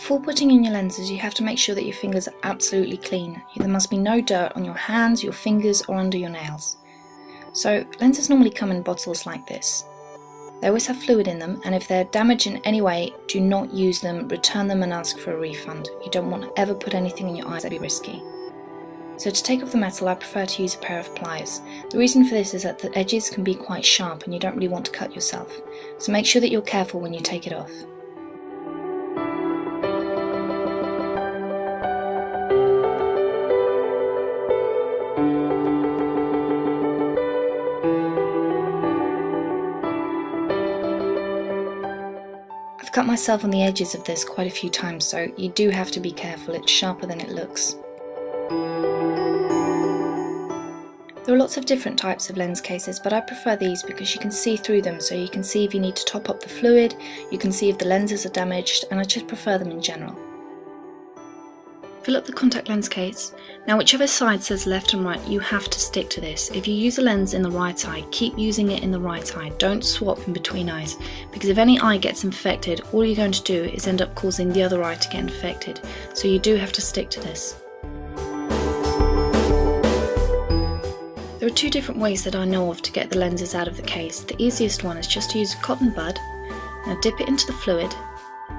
Before putting in your lenses, you have to make sure that your fingers are absolutely clean. There must be no dirt on your hands, your fingers, or under your nails. So lenses normally come in bottles like this. They always have fluid in them, and if they're damaged in any way, do not use them, return them and ask for a refund. You don't want to ever put anything in your eyes that would be risky. So to take off the metal, I prefer to use a pair of pliers. The reason for this is that the edges can be quite sharp and you don't really want to cut yourself. So make sure that you're careful when you take it off. I've cut myself on the edges of this quite a few times, so you do have to be careful. It's sharper than it looks. There are lots of different types of lens cases, but I prefer these because you can see through them, so you can see if you need to top up the fluid, you can see if the lenses are damaged, and I just prefer them in general. Fill up the contact lens case. Now whichever side says left and right, you have to stick to this. If you use a lens in the right eye, keep using it in the right eye. Don't swap in between eyes, because if any eye gets infected, all you're going to do is end up causing the other eye to get infected. So you do have to stick to this. There are two different ways that I know of to get the lenses out of the case. The easiest one is just to use a cotton bud. Now dip it into the fluid,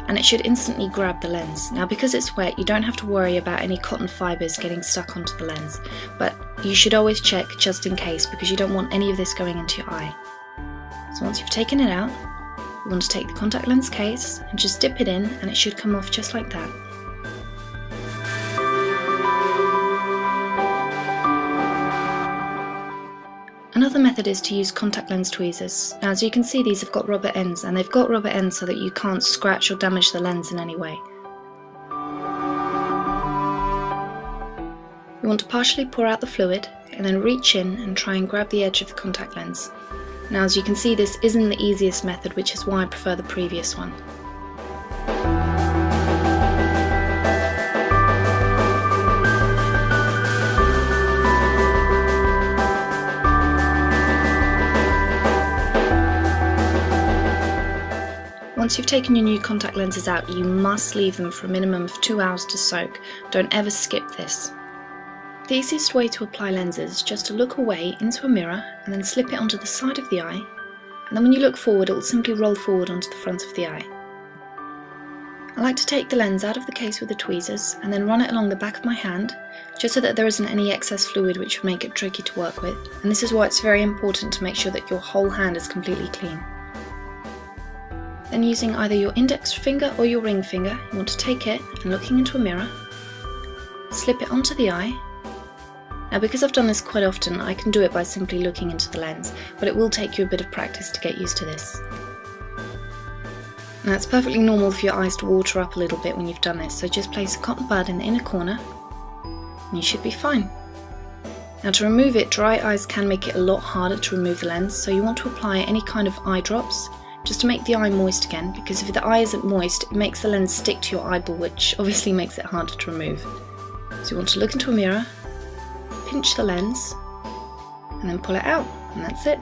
and it should instantly grab the lens. Now because it's wet, you don't have to worry about any cotton fibres getting stuck onto the lens, but you should always check just in case, because you don't want any of this going into your eye. So once you've taken it out, you want to take the contact lens case and just dip it in, and it should come off just like that. Another method is to use contact lens tweezers. Now as you can see, these have got rubber ends, and they've got rubber ends so that you can't scratch or damage the lens in any way. You want to partially pour out the fluid and then reach in and try and grab the edge of the contact lens. Now as you can see, this isn't the easiest method, which is why I prefer the previous one. Once you've taken your new contact lenses out, you must leave them for a minimum of 2 hours to soak. Don't ever skip this. The easiest way to apply lenses is just to look away into a mirror and then slip it onto the side of the eye, and then when you look forward, it will simply roll forward onto the front of the eye. I like to take the lens out of the case with the tweezers and then run it along the back of my hand, just so that there isn't any excess fluid which would make it tricky to work with, and this is why it's very important to make sure that your whole hand is completely clean. Then using either your index finger or your ring finger, you want to take it and looking into a mirror, slip it onto the eye. Now because I've done this quite often, I can do it by simply looking into the lens, but it will take you a bit of practice to get used to this. Now it's perfectly normal for your eyes to water up a little bit when you've done this, so just place a cotton bud in the inner corner and you should be fine. Now to remove it, dry eyes can make it a lot harder to remove the lens, so you want to apply any kind of eye drops, just to make the eye moist again, because if the eye isn't moist, it makes the lens stick to your eyeball, which obviously makes it harder to remove. So you want to look into a mirror, pinch the lens, and then pull it out, and that's it.